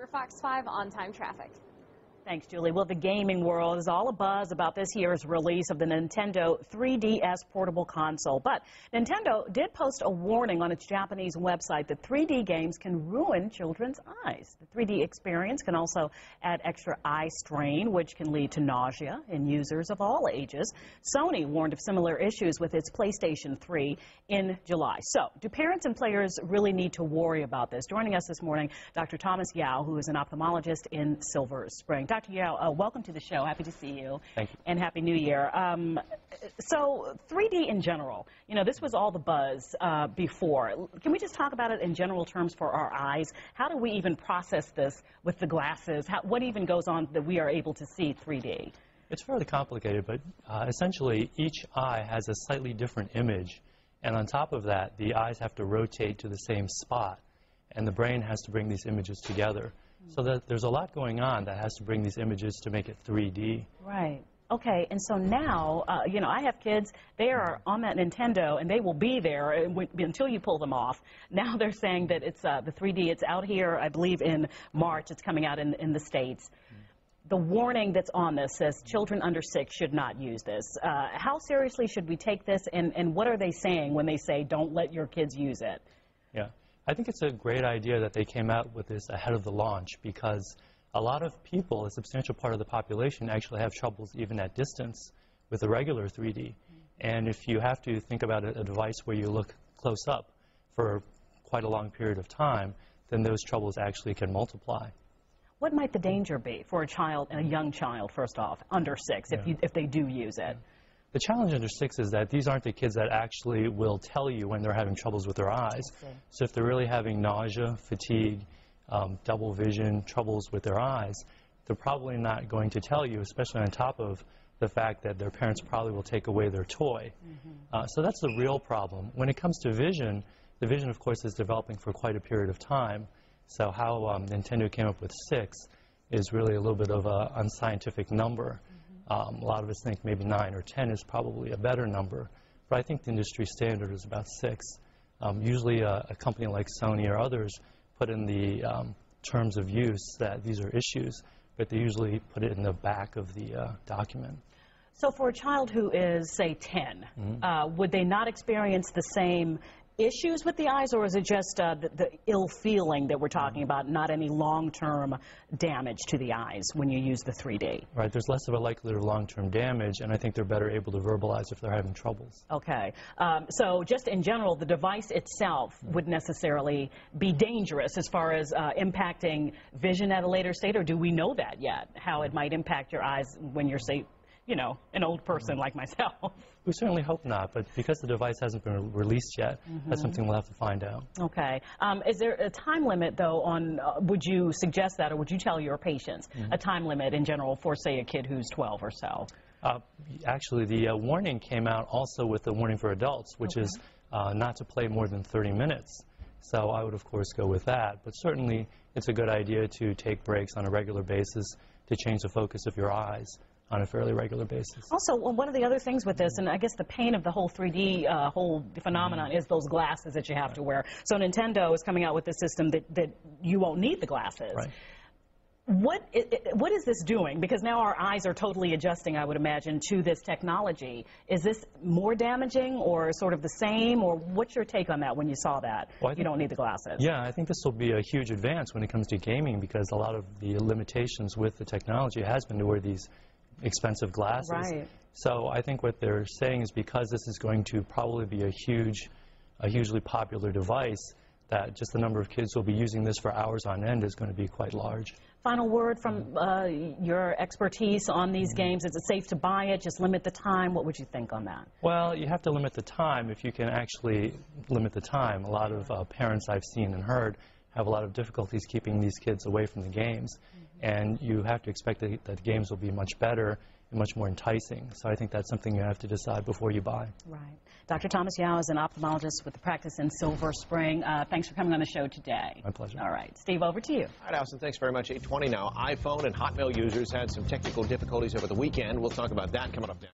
Your Fox 5 on-time traffic. Thanks, Julie. Well, the gaming world is all abuzz about this year's release of the Nintendo 3DS portable console. But Nintendo did post a warning on its Japanese website that 3D games can ruin children's eyes. The 3D experience can also add extra eye strain, which can lead to nausea in users of all ages. Sony warned of similar issues with its PlayStation 3 in July. So, do parents and players really need to worry about this? Joining us this morning, Dr. Thomas Yau, who is an ophthalmologist in Silver Spring. Dr. Yau, welcome to the show. Happy to see you. Thank you. And Happy New Year. So 3D in general, you know, this was all the buzz before. Can we just talk about it in general terms for our eyes? How do we even process this with the glasses? What even goes on that we are able to see 3D? It's fairly complicated, but essentially each eye has a slightly different image. And on top of that, the eyes have to rotate to the same spot. And the brain has to bring these images together. So that there's a lot going on that has to bring these images to make it 3D. Right. Okay, and so now, you know, I have kids, they are on that Nintendo, and they will be there until you pull them off. Now they're saying that it's the 3D, it's out here, I believe, in March. It's coming out in the States. The warning that's on this says children under 6 should not use this. How seriously should we take this, and what are they saying when they say don't let your kids use it? Yeah. I think it's a great idea that they came out with this ahead of the launch, because a lot of people, a substantial part of the population, actually have troubles even at distance with a regular 3D. And if you have to think about a device where you look close up for quite a long period of time, then those troubles actually can multiply. What might the danger be for a child, and a young child, first off, under 6, if they do use it? The challenge under 6 is that these aren't the kids that actually will tell you when they're having troubles with their eyes. So if they're really having nausea, fatigue, double vision, troubles with their eyes, they're probably not going to tell you, especially on top of the fact that their parents probably will take away their toy. So that's the real problem. When it comes to vision, the vision, of course, is developing for quite a period of time. So how Nintendo came up with 6 is really a little bit of an unscientific number. A lot of us think maybe 9 or 10 is probably a better number, but I think the industry standard is about 6. Usually a company like Sony or others put in the terms of use that these are issues, but they usually put it in the back of the document. So for a child who is, say, 10, would they not experience the same issues with the eyes, or is it just the ill feeling that we're talking about, not any long-term damage to the eyes when you use the 3D? Right, there's less of a likelihood of long-term damage, and I think they're better able to verbalize if they're having troubles. Okay, so just in general, the device itself would necessarily be dangerous as far as impacting vision at a later stage, or do we know that yet, how it might impact your eyes when you're, say, you know, an old person like myself? We certainly hope not, but because the device hasn't been released yet, that's something we'll have to find out. Okay. Is there a time limit, though, on, would you suggest that, or would you tell your patients a time limit in general for, say, a kid who's 12 or so? Actually, the warning came out also with the warning for adults, which is not to play more than 30 minutes. So I would, of course, go with that. But certainly, it's a good idea to take breaks on a regular basis to change the focus of your eyes on a fairly regular basis. Also, one of the other things with this, and I guess the pain of the whole 3D whole phenomenon is those glasses that you have to wear. So Nintendo is coming out with this system that you won't need the glasses. Right. What is this doing? Because now our eyes are totally adjusting, I would imagine, to this technology. Is this more damaging or sort of the same? Or what's your take on that when you saw that? Well, you don't need the glasses. Yeah, I think this will be a huge advance when it comes to gaming, because a lot of the limitations with the technology has been to wear these expensive glasses. Right. So I think what they're saying is because this is going to probably be a hugely popular device, that just the number of kids who will be using this for hours on end is going to be quite large. Final word from your expertise on these games. Is it safe to buy it? Just limit the time? What would you think on that? Well, you have to limit the time if you can actually limit the time. A lot of parents I've seen and heard have a lot of difficulties keeping these kids away from the games. And you have to expect that the games will be much better and much more enticing. So I think that's something you have to decide before you buy. Right. Dr. Thomas Yau is an ophthalmologist with a practice in Silver Spring. Thanks for coming on the show today. My pleasure. All right. Steve, over to you. All right, Allison, thanks very much. 8:20 now. iPhone and Hotmail users had some technical difficulties over the weekend. We'll talk about that coming up next.